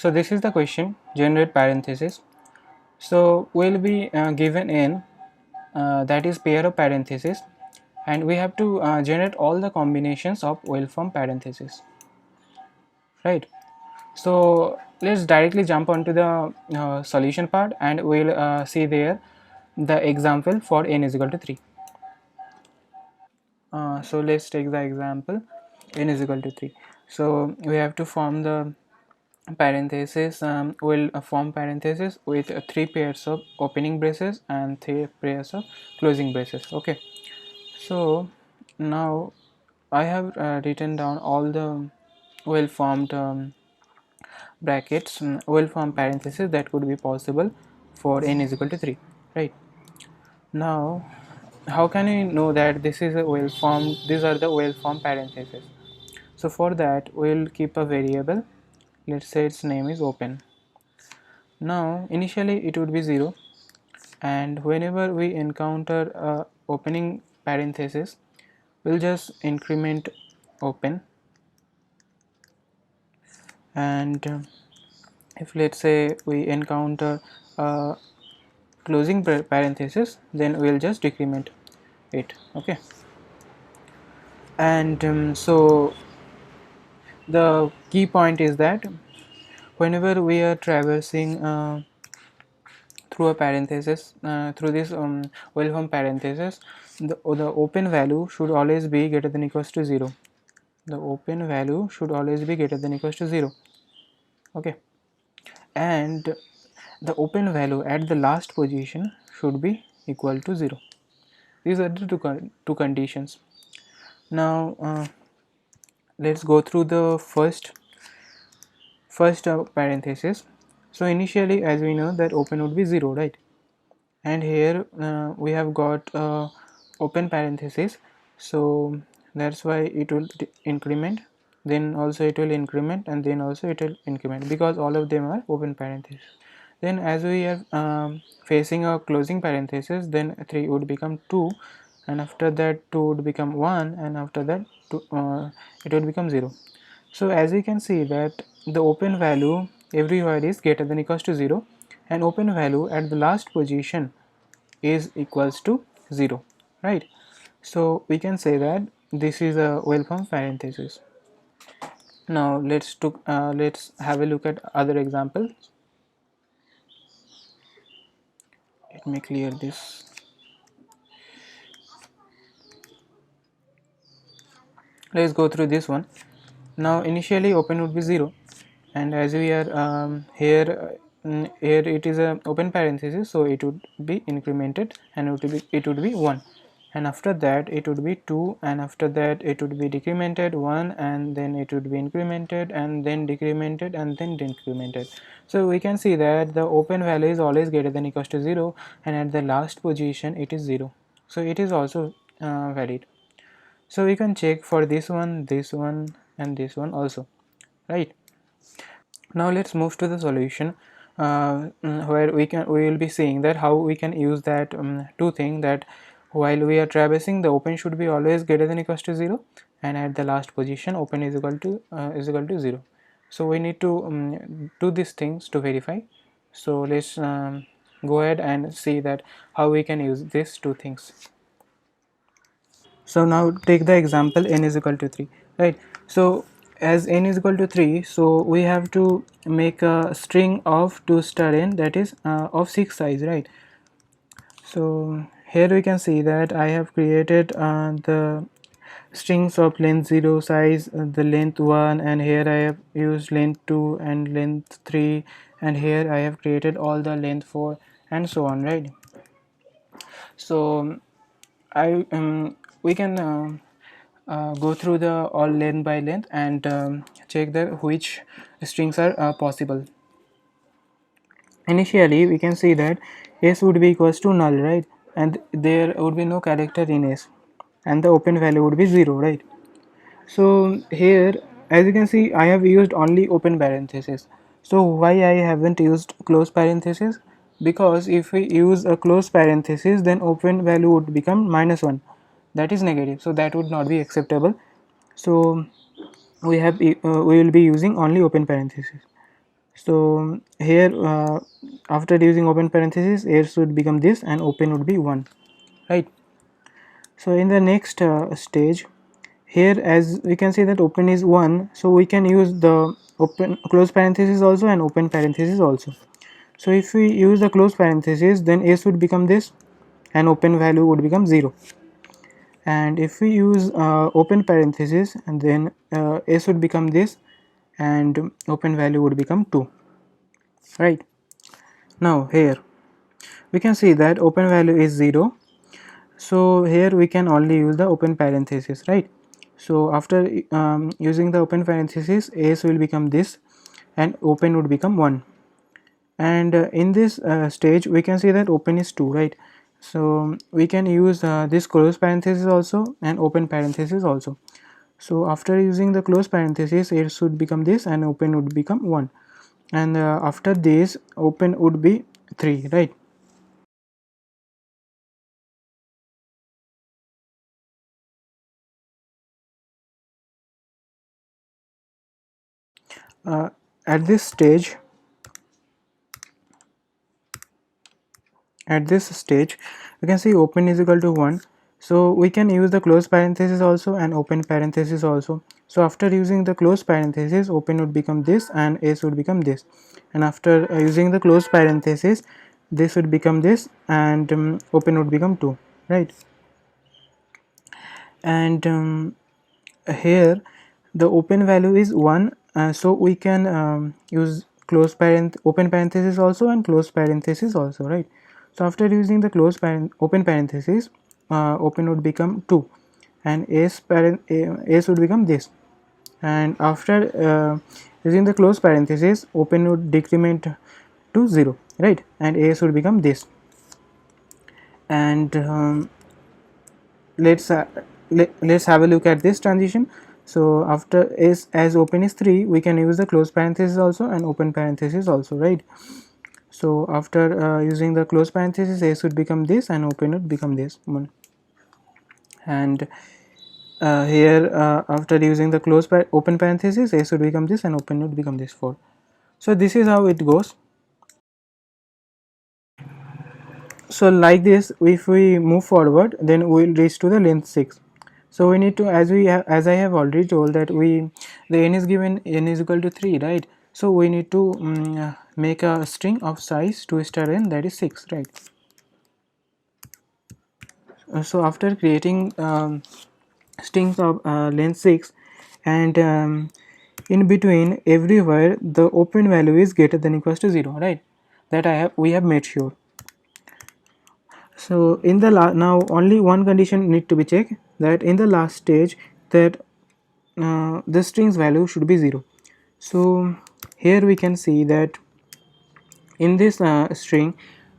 So this is the question, generate parenthesis. So we'll be given n, that is pair of parentheses, and we have to generate all the combinations of well formed parentheses, right? So let's directly jump onto the solution part, and we'll see there the example for n is equal to 3. So let's take the example n is equal to 3. So we have to form the parenthesis, will form parenthesis with 3 pairs of opening braces and 3 pairs of closing braces. Okay, so now I have written down all the well formed brackets, well formed parentheses that could be possible for n is equal to 3, right? Now how can we know that this is a well formed, these are the well formed parentheses? So for that we'll keep a variable, let's say its name is open. Now initially it would be 0, and whenever we encounter a opening parenthesis, we'll just increment open, and if let's say we encounter a closing parenthesis, then we'll just decrement it. Okay, and so the key point is that whenever we are traversing through a parenthesis, through this well formed parenthesis, the open value should always be greater than equals to 0. The open value should always be greater than equals to 0. Okay, and the open value at the last position should be equal to 0. These are the two conditions. Now let's go through the first parenthesis. So initially, as we know that open would be 0, right? And here we have got open parenthesis, so that's why it will increment, then also it will increment, and then also it will increment, because all of them are open parenthesis. Then as we are facing a closing parenthesis, then 3 would become 2, and after that 2 would become 1, and after that it would become 0. So as we can see that the open value everywhere is greater than equals to 0, and open value at the last position is equals to 0, right? So we can say that this is a well formed parenthesis. Now let's have a look at other examples. Let me clear this. Let's go through this one. Now initially open would be 0, and as we are here it is a open parenthesis, so it would be incremented, and it would be 1, and after that it would be 2, and after that it would be decremented 1, and then it would be incremented, and then decremented, and then decremented. So we can see that the open value is always greater than equals to 0, and at the last position it is 0, so it is also valid. So we can check for this one, and this one also, right? Now let's move to the solution, where we will be seeing that how we can use that two thing, that while we are traversing, the open should be always greater than equals to 0, and at the last position open is equal to 0. So we need to do these things to verify. So let's go ahead and see that how we can use these two things. So now take the example n is equal to 3, right? So as n is equal to 3, so we have to make a string of 2 star n, that is of 6 size, right? So here we can see that I have created the strings of length 0 size, the length 1, and here I have used length 2 and length 3, and here I have created all the length 4 and so on, right? So I we can go through the all length by length and check the which strings are possible. Initially we can see that s would be equals to null, right? And there would be no character in s, and the open value would be 0, right? So here, as you can see, I have used only open parenthesis. So why I haven't used close parenthesis? Because if we use a close parenthesis, then open value would become -1, that is negative, so that would not be acceptable. So we will be using only open parenthesis. So here after using open parenthesis, a should become this and open would be 1, right? So in the next stage, here as we can see that open is 1, so we can use the open close parenthesis also and open parenthesis also. So if we use the close parenthesis, then a should become this and open value would become 0, and if we use open parenthesis, and then a should become this and open value would become 2, right? Now here we can see that open value is 0, so here we can only use the open parenthesis, right? So after using the open parenthesis, a will become this and open would become 1, and in this stage we can see that open is 2, right? So we can use this close parenthesis also and open parenthesis also. So after using the close parenthesis, it should become this and open would become 1, and after this open would be 3, right? uh, at this stage you can see open is equal to 1, so we can use the close parenthesis also and open parenthesis also. So after using the close parenthesis, open would become this and s would become this, and after using the close parenthesis, this would become this and open would become 2, right? And here the open value is 1, so we can use open parenthesis also and close parenthesis also, right? So after using the open parenthesis, open would become 2 and s would become this, and after using the close parenthesis, open would decrement to 0, right? And s would become this, and let's let's have a look at this transition. So after is as open is 3, we can use the close parenthesis also and open parenthesis also, right? So after using the close parenthesis, s would become this and open would become this one, and here after using the open parenthesis, s would become this and open would become this 4. So this is how it goes. So like this, if we move forward, then we will reach to the length 6. So we need to, as I have already told that the n is given, n is equal to 3, right? So we need to make a string of size 2 star n, that is 6, right? So after creating strings of length 6, and in between everywhere the open value is greater than equals to 0, right? That we have made sure. So in the now only one condition need to be checked, that in the last stage that the strings value should be 0. So here we can see that in this string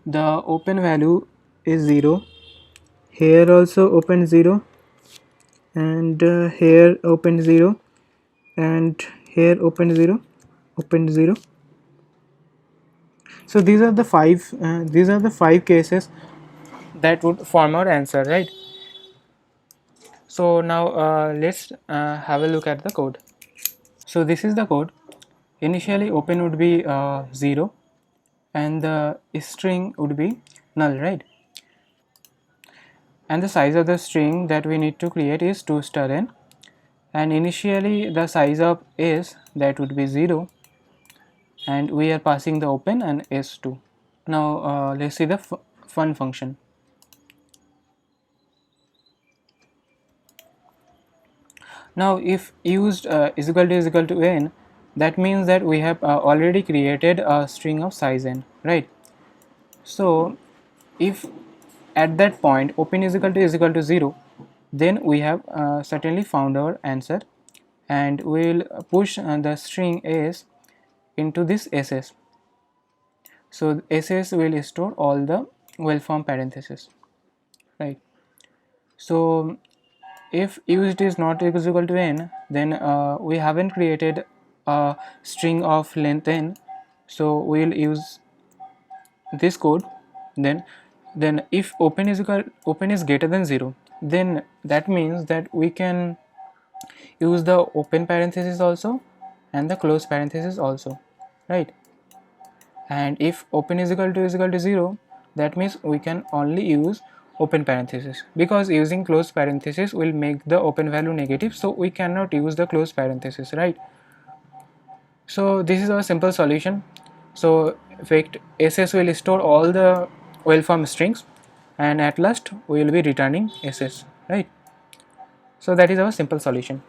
the open value is 0, here also open 0, and here open 0, and here open 0, open 0. So these are the five cases that would form our answer, right? So now let's have a look at the code. So this is the code. Initially open would be 0 and the string would be null, right? And the size of the string that we need to create is 2 star n, and initially the size of s, that would be 0, and we are passing the open and s2. Now let's see the fun function. Now if used is equal to n, that means that we have already created a string of size n, right? So if at that point open is equal to 0, then we have certainly found our answer, and we will push the string s into this ss. So ss will store all the well formed parentheses, right? So if used is not equal to n, then we haven't created a string of length n, so we will use this code. Then if open is greater than 0, then that means that we can use the open parenthesis also and the close parenthesis also, right? and if open is equal to 0, that means we can only use open parenthesis, because using closed parenthesis will make the open value negative, so we cannot use the closed parenthesis, right? So this is our simple solution. So fact ss will store all the well formed strings, and at last we will be returning ss, right? So that is our simple solution.